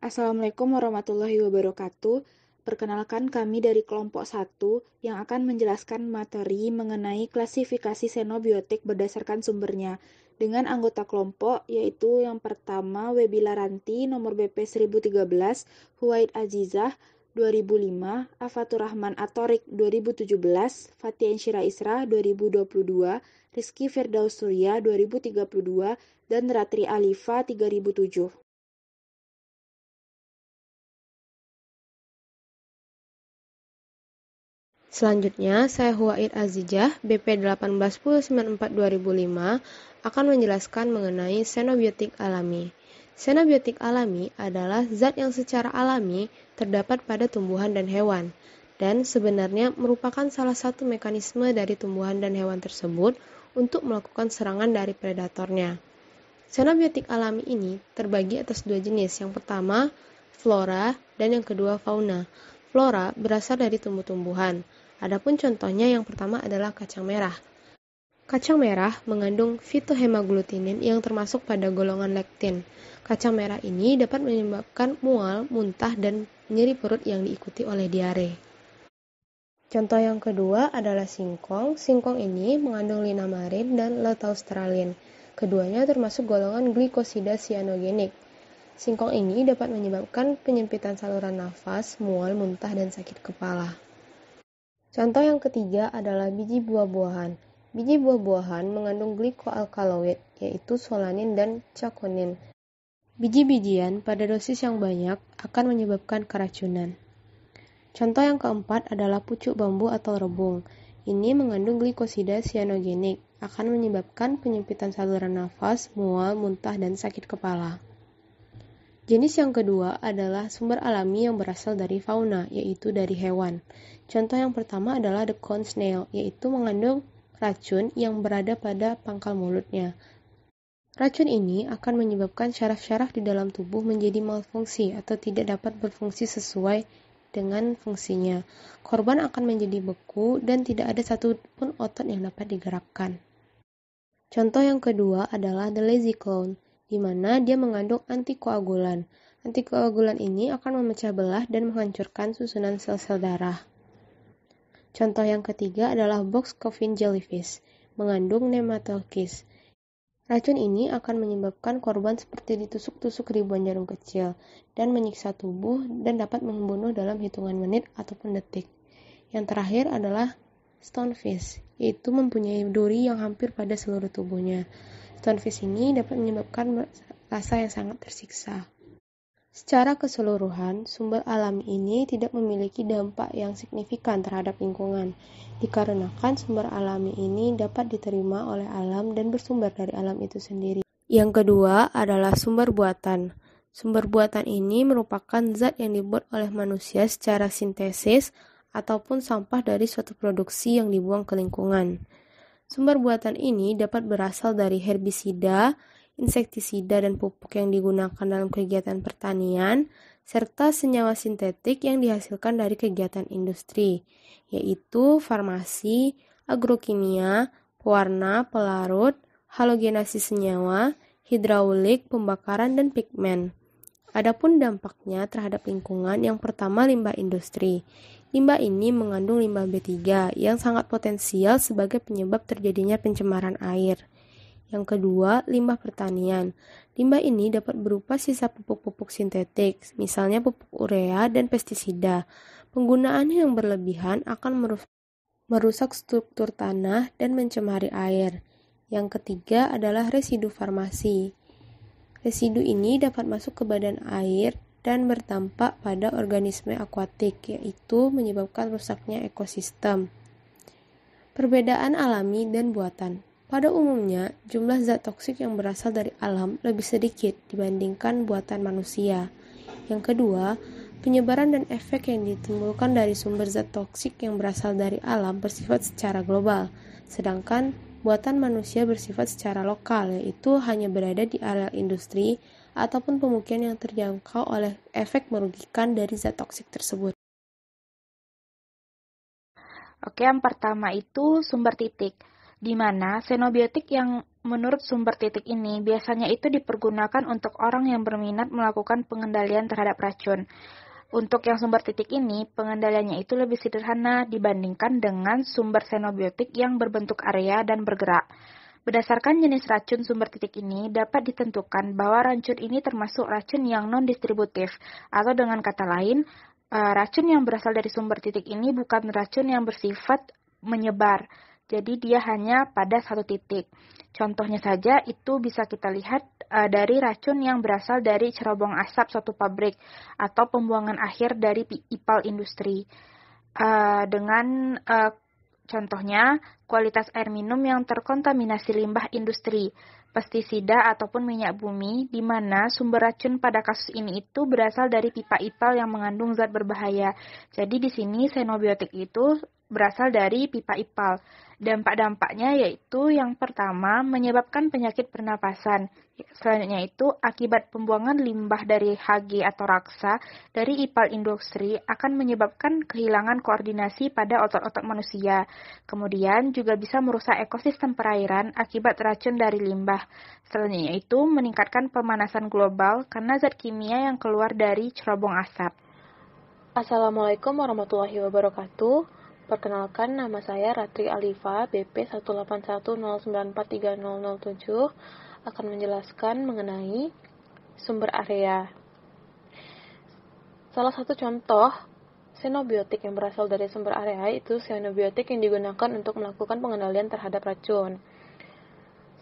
Assalamualaikum warahmatullahi wabarakatuh. Perkenalkan kami dari kelompok 1 yang akan menjelaskan materi mengenai klasifikasi xenobiotik berdasarkan sumbernya. Dengan anggota kelompok yaitu yang pertama Webila Ranti nomor BP 1013, Huwaid Azizah 2005, Afatur Rahman Atorik 2017, Fatia Insyira Isra 2022, Rizky Firdaus Surya 2032, dan Ratri Alifa 3007. Selanjutnya, saya Huwaid Azijah, BP 181094-2005, akan menjelaskan mengenai xenobiotik alami. Xenobiotik alami adalah zat yang secara alami terdapat pada tumbuhan dan hewan, dan sebenarnya merupakan salah satu mekanisme dari tumbuhan dan hewan tersebut untuk melakukan serangan dari predatornya. Xenobiotik alami ini terbagi atas dua jenis, yang pertama flora dan yang kedua fauna. Flora berasal dari tumbuh-tumbuhan. Adapun contohnya yang pertama adalah kacang merah. Kacang merah mengandung fitohemaglutinin yang termasuk pada golongan lektin. Kacang merah ini dapat menyebabkan mual, muntah, dan nyeri perut yang diikuti oleh diare. Contoh yang kedua adalah singkong. Singkong ini mengandung linamarin dan letaustralin. Keduanya termasuk golongan glikosida sianogenik. Singkong ini dapat menyebabkan penyempitan saluran nafas, mual, muntah, dan sakit kepala. Contoh yang ketiga adalah biji buah-buahan. Biji buah-buahan mengandung glikoalkaloid, yaitu solanin dan chakonin. Biji-bijian pada dosis yang banyak akan menyebabkan keracunan. Contoh yang keempat adalah pucuk bambu atau rebung. Ini mengandung glikosida sianogenik, akan menyebabkan penyempitan saluran nafas, mual, muntah, dan sakit kepala. Jenis yang kedua adalah sumber alami yang berasal dari fauna, yaitu dari hewan. Contoh yang pertama adalah the corn snail, yaitu mengandung racun yang berada pada pangkal mulutnya. Racun ini akan menyebabkan syaraf-syaraf di dalam tubuh menjadi malfungsi atau tidak dapat berfungsi sesuai dengan fungsinya. Korban akan menjadi beku dan tidak ada satupun otot yang dapat digerakkan. Contoh yang kedua adalah the lazy clown, di mana dia mengandung antikoagulan. Antikoagulan ini akan memecah belah dan menghancurkan susunan sel-sel darah. Contoh yang ketiga adalah box coffin jellyfish, mengandung nematokiss. Racun ini akan menyebabkan korban seperti ditusuk-tusuk ribuan jarum kecil dan menyiksa tubuh dan dapat membunuh dalam hitungan menit ataupun detik. Yang terakhir adalah stonefish, yaitu mempunyai duri yang hampir pada seluruh tubuhnya. Stonefish ini dapat menyebabkan rasa yang sangat tersiksa. Secara keseluruhan, sumber alami ini tidak memiliki dampak yang signifikan terhadap lingkungan, dikarenakan sumber alami ini dapat diterima oleh alam dan bersumber dari alam itu sendiri. Yang kedua adalah sumber buatan. Sumber buatan ini merupakan zat yang dibuat oleh manusia secara sintesis ataupun sampah dari suatu produksi yang dibuang ke lingkungan. Sumber buatan ini dapat berasal dari herbisida, insektisida, dan pupuk yang digunakan dalam kegiatan pertanian, serta senyawa sintetik yang dihasilkan dari kegiatan industri, yaitu farmasi, agrokimia, pewarna, pelarut, halogenasi senyawa, hidraulik, pembakaran, dan pigmen. Adapun dampaknya terhadap lingkungan, yang pertama limbah industri. Limbah ini mengandung limbah B3 yang sangat potensial sebagai penyebab terjadinya pencemaran air. Yang kedua, limbah pertanian. Limbah ini dapat berupa sisa pupuk-pupuk sintetik, misalnya pupuk urea dan pestisida. Penggunaannya yang berlebihan akan merusak struktur tanah dan mencemari air. Yang ketiga adalah residu farmasi. Residu ini dapat masuk ke badan air dan berdampak pada organisme akuatik, yaitu menyebabkan rusaknya ekosistem. Perbedaan alami dan buatan. Pada umumnya, jumlah zat toksik yang berasal dari alam lebih sedikit dibandingkan buatan manusia. Yang kedua, penyebaran dan efek yang ditimbulkan dari sumber zat toksik yang berasal dari alam bersifat secara global, sedangkan buatan manusia bersifat secara lokal, yaitu hanya berada di area industri ataupun pemukiman yang terjangkau oleh efek merugikan dari zat toksik tersebut. Oke, yang pertama itu sumber titik, di mana xenobiotik yang Menurut sumber titik ini, biasanya itu dipergunakan untuk orang yang berminat melakukan pengendalian terhadap racun. Untuk yang sumber titik ini, pengendaliannya itu lebih sederhana dibandingkan dengan sumber xenobiotik yang berbentuk area dan bergerak. Berdasarkan jenis racun sumber titik ini, dapat ditentukan bahwa racun ini termasuk racun yang non-distributif, atau dengan kata lain, racun yang berasal dari sumber titik ini bukan racun yang bersifat menyebar, jadi dia hanya pada satu titik. Contohnya saja itu bisa kita lihat dari racun yang berasal dari cerobong asap suatu pabrik atau pembuangan akhir dari ipal industri. Dengan contohnya kualitas air minum yang terkontaminasi limbah industri, pestisida ataupun minyak bumi, di mana sumber racun pada kasus ini itu berasal dari pipa ipal yang mengandung zat berbahaya. Jadi di sini xenobiotik itu berasal dari pipa ipal. Dampak-dampaknya yaitu yang pertama menyebabkan penyakit pernapasan. Selanjutnya itu akibat pembuangan limbah dari Hg atau raksa dari ipal industri akan menyebabkan kehilangan koordinasi pada otot-otot manusia. Kemudian juga bisa merusak ekosistem perairan akibat racun dari limbah. Selanjutnya itu meningkatkan pemanasan global karena zat kimia yang keluar dari cerobong asap. Assalamualaikum warahmatullahi wabarakatuh. Perkenalkan, nama saya Ratri Alifa, BP 18109430007, akan menjelaskan mengenai sumber area. Salah satu contoh xenobiotik yang berasal dari sumber area itu xenobiotik yang digunakan untuk melakukan pengendalian terhadap racun.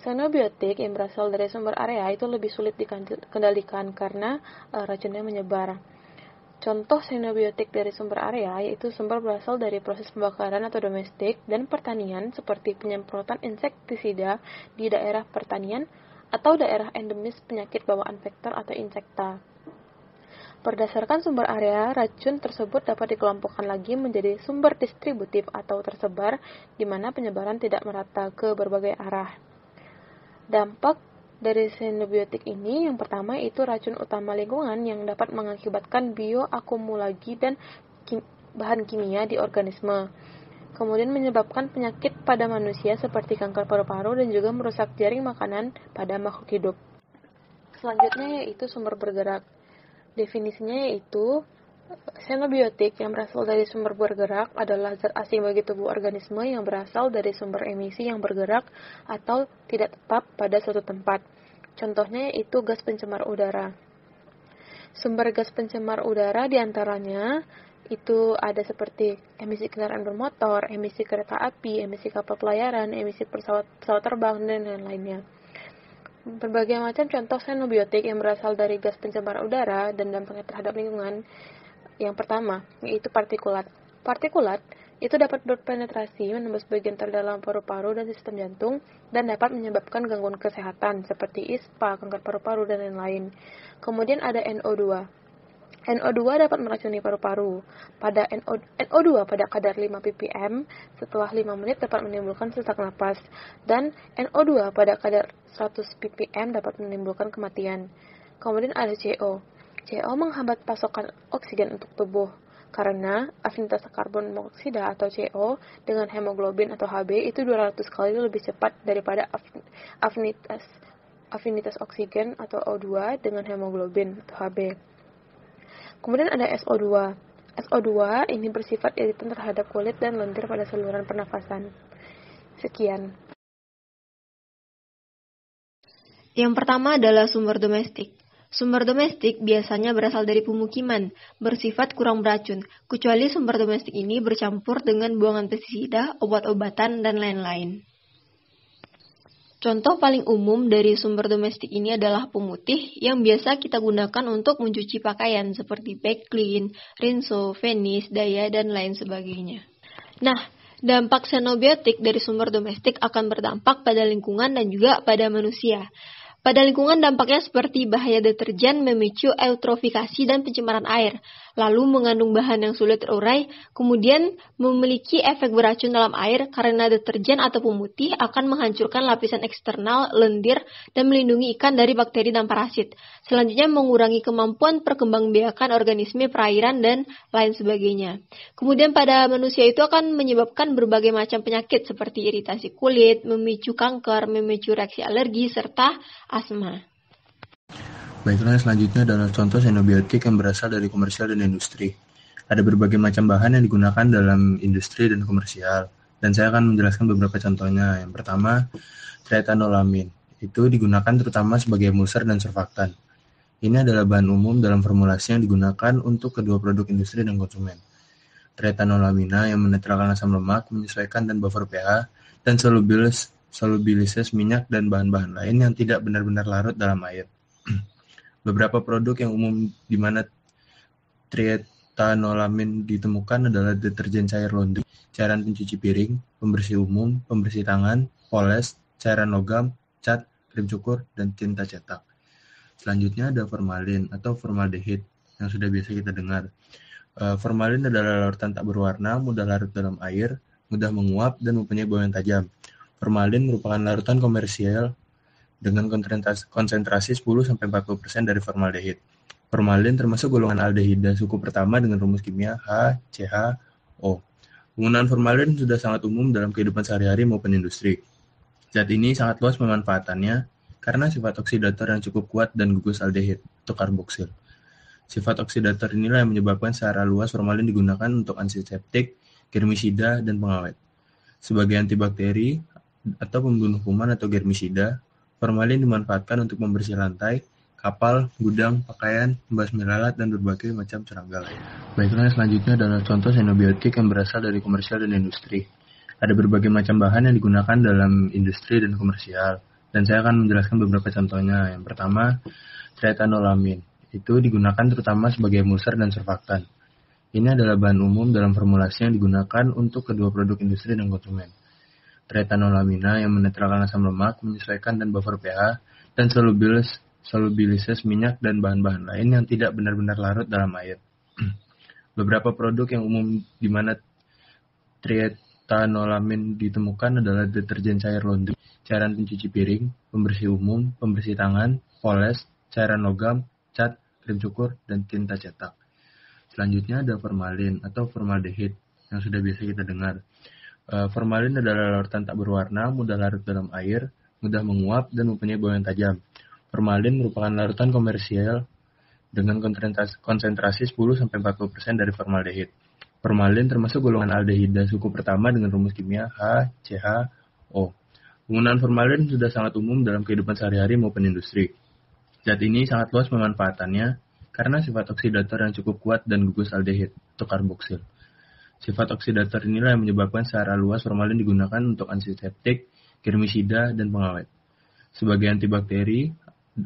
Xenobiotik yang berasal dari sumber area itu lebih sulit dikendalikan karena racunnya menyebar. Contoh xenobiotik dari sumber area yaitu sumber berasal dari proses pembakaran atau domestik dan pertanian seperti penyemprotan insektisida di daerah pertanian atau daerah endemis penyakit bawaan vektor atau insekta. Berdasarkan sumber area, racun tersebut dapat dikelompokkan lagi menjadi sumber distributif atau tersebar di mana penyebaran tidak merata ke berbagai arah. Dampak dari xenobiotik ini, yang pertama itu racun utama lingkungan yang dapat mengakibatkan bioakumulasi dan bahan kimia di organisme. Kemudian menyebabkan penyakit pada manusia seperti kanker paru-paru dan juga merusak jaring makanan pada makhluk hidup. Selanjutnya yaitu sumber bergerak. Definisinya yaitu xenobiotik yang berasal dari sumber bergerak adalah zat asing bagi tubuh organisme yang berasal dari sumber emisi yang bergerak atau tidak tetap pada suatu tempat. Contohnya yaitu gas pencemar udara. Sumber gas pencemar udara diantaranya itu ada seperti emisi kendaraan bermotor, emisi kereta api, emisi kapal pelayaran, emisi pesawat terbang, dan lain-lainnya. Berbagai macam contoh xenobiotik yang berasal dari gas pencemar udara dan dampaknya terhadap lingkungan. Yang pertama, yaitu partikulat. Partikulat itu dapat berpenetrasi menembus bagian terdalam paru-paru dan sistem jantung dan dapat menyebabkan gangguan kesehatan seperti ispa, kanker paru-paru, dan lain-lain. Kemudian ada NO2. NO2 dapat meracuni paru-paru. Pada NO2 pada kadar 5 ppm setelah 5 menit dapat menimbulkan sesak napas, dan NO2 pada kadar 100 ppm dapat menimbulkan kematian. Kemudian ada CO. CO menghambat pasokan oksigen untuk tubuh karena afinitas karbon monoksida atau CO dengan hemoglobin atau Hb itu 200 kali lebih cepat daripada afinitas oksigen atau O2 dengan hemoglobin atau Hb. Kemudian ada SO2. SO2 ini bersifat iritan terhadap kulit dan lendir pada saluran pernafasan. Sekian. Yang pertama adalah sumber domestik. Sumber domestik biasanya berasal dari pemukiman, bersifat kurang beracun, kecuali sumber domestik ini bercampur dengan buangan pestisida, obat-obatan, dan lain-lain. Contoh paling umum dari sumber domestik ini adalah pemutih yang biasa kita gunakan untuk mencuci pakaian seperti Baclean, Rinso, Venice, Daya, dan lain sebagainya. Nah, dampak xenobiotik dari sumber domestik akan berdampak pada lingkungan dan juga pada manusia. Pada lingkungan dampaknya seperti bahaya deterjen memicu eutrofikasi dan pencemaran air, lalu mengandung bahan yang sulit terurai, kemudian memiliki efek beracun dalam air karena deterjen atau pemutih akan menghancurkan lapisan eksternal, lendir, dan melindungi ikan dari bakteri dan parasit. Selanjutnya mengurangi kemampuan perkembangbiakan organisme perairan dan lain sebagainya. Kemudian pada manusia itu akan menyebabkan berbagai macam penyakit seperti iritasi kulit, memicu kanker, memicu reaksi alergi, serta asma. Baiklah, selanjutnya adalah contoh xenobiotik yang berasal dari komersial dan industri. Ada berbagai macam bahan yang digunakan dalam industri dan komersial, dan saya akan menjelaskan beberapa contohnya. Yang pertama, triethanolamin. Itu digunakan terutama sebagai emulser dan surfaktan. Ini adalah bahan umum dalam formulasi yang digunakan untuk kedua produk industri dan konsumen. Triethanolamina yang menetralkan asam lemak, menyesuaikan dan buffer pH, dan solubilises minyak dan bahan-bahan lain yang tidak benar-benar larut dalam air. Beberapa produk yang umum di mana triethanolamin ditemukan adalah deterjen cair laundry, cairan pencuci piring, pembersih umum, pembersih tangan, poles, cairan logam, cat, krim cukur, dan tinta cetak. Selanjutnya ada formalin atau formaldehid yang sudah biasa kita dengar. Formalin adalah larutan tak berwarna, mudah larut dalam air, mudah menguap, dan mempunyai bau yang tajam. Formalin merupakan larutan komersial dengan konsentrasi 10-40% dari formaldehid. Formalin termasuk golongan aldehida suku pertama dengan rumus kimia HCHO. Penggunaan formalin sudah sangat umum dalam kehidupan sehari-hari maupun industri. Zat ini sangat luas pemanfaatannya karena sifat oksidator yang cukup kuat dan gugus aldehid atau karboksil. Sifat oksidator inilah yang menyebabkan secara luas formalin digunakan untuk antiseptik, germisida, dan pengawet. Sebagai antibakteri atau pembunuh kuman atau germisida, formalin dimanfaatkan untuk membersih lantai, kapal, gudang, pakaian, membasmi lalat, dan berbagai macam serangga lain. Baiklah, selanjutnya adalah contoh xenobiotik yang berasal dari komersial dan industri. Ada berbagai macam bahan yang digunakan dalam industri dan komersial, dan saya akan menjelaskan beberapa contohnya. Yang pertama, triethanolamin. Itu digunakan terutama sebagai emulser dan surfaktan. Ini adalah bahan umum dalam formulasi yang digunakan untuk kedua produk industri dan konsumen. Triethanolamina yang menetralkan asam lemak, menyesuaikan dan buffer pH, dan solubilises minyak dan bahan-bahan lain yang tidak benar-benar larut dalam air. Beberapa produk yang umum di mana triethanolamin ditemukan adalah deterjen cair laundry, cairan pencuci piring, pembersih umum, pembersih tangan, poles, cairan logam, cat, krim cukur, dan tinta cetak. Selanjutnya ada formalin atau formaldehid yang sudah biasa kita dengar. Formalin adalah larutan tak berwarna, mudah larut dalam air, mudah menguap, dan mempunyai bau yang tajam. Formalin merupakan larutan komersial dengan konsentrasi 10-40% dari formaldehid. Formalin termasuk golongan aldehida suku pertama dengan rumus kimia HCHO. Penggunaan formalin sudah sangat umum dalam kehidupan sehari-hari maupun industri. Zat ini sangat luas pemanfaatannya karena sifat oksidator yang cukup kuat dan gugus aldehid atau karboksil. Sifat oksidator inilah yang menyebabkan secara luas formalin digunakan untuk antiseptik, germisida, dan pengawet. Sebagai antibakteri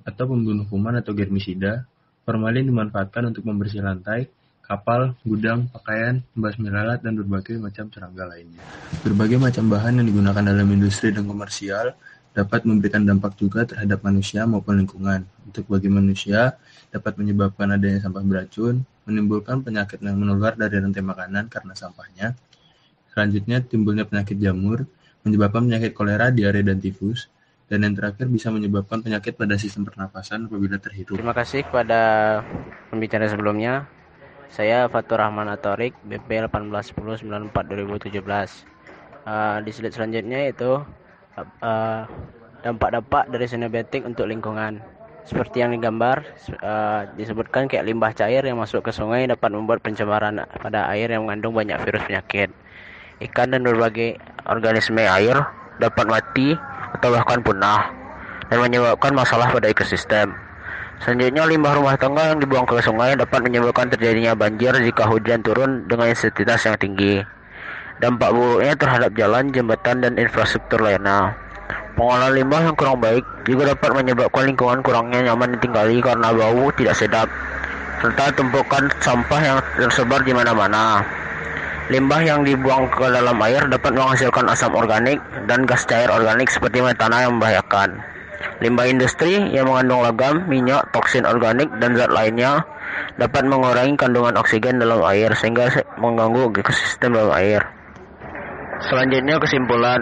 atau pembunuh kuman atau germisida, formalin dimanfaatkan untuk membersih lantai, kapal, gudang, pakaian, membasmi lalat, dan berbagai macam serangga lainnya. Berbagai macam bahan yang digunakan dalam industri dan komersial dapat memberikan dampak juga terhadap manusia maupun lingkungan. Untuk bagi manusia, dapat menyebabkan adanya sampah beracun, menimbulkan penyakit yang menular dari rantai makanan karena sampahnya. Selanjutnya, timbulnya penyakit jamur, menyebabkan penyakit kolera, diare, dan tifus. Dan yang terakhir bisa menyebabkan penyakit pada sistem pernapasan apabila terhirup. Terima kasih kepada pembicara sebelumnya. Saya Fatur Rahman Atorik, BP 181094/2017. Di slide selanjutnya yaitu dampak-dampak dari xenobiotik untuk lingkungan. Seperti yang digambar, disebutkan kayak limbah cair yang masuk ke sungai dapat membuat pencemaran pada air yang mengandung banyak virus penyakit. Ikan dan berbagai organisme air dapat mati atau bahkan punah dan menyebabkan masalah pada ekosistem. Selanjutnya, limbah rumah tangga yang dibuang ke sungai dapat menyebabkan terjadinya banjir jika hujan turun dengan intensitas yang tinggi. Dampak buruknya terhadap jalan, jembatan, dan infrastruktur lainnya. Pengolahan limbah yang kurang baik juga dapat menyebabkan lingkungan kurangnya nyaman ditinggali karena bau tidak sedap, serta tumpukan sampah yang tersebar di mana-mana. Limbah yang dibuang ke dalam air dapat menghasilkan asam organik dan gas cair organik seperti metana yang membahayakan. Limbah industri yang mengandung logam, minyak, toksin organik, dan zat lainnya dapat mengurangi kandungan oksigen dalam air sehingga mengganggu ekosistem dalam air. Selanjutnya kesimpulan.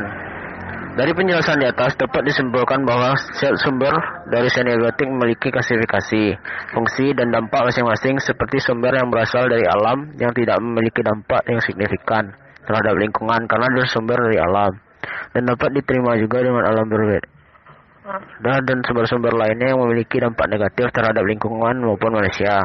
Dari penjelasan di atas dapat disimpulkan bahwa setiap sumber dari xenobiotik memiliki klasifikasi, fungsi, dan dampak masing-masing seperti sumber yang berasal dari alam yang tidak memiliki dampak yang signifikan terhadap lingkungan karena bersumber dari alam, dan dapat diterima juga dengan alam berbeda. Dan sumber-sumber lainnya yang memiliki dampak negatif terhadap lingkungan maupun manusia.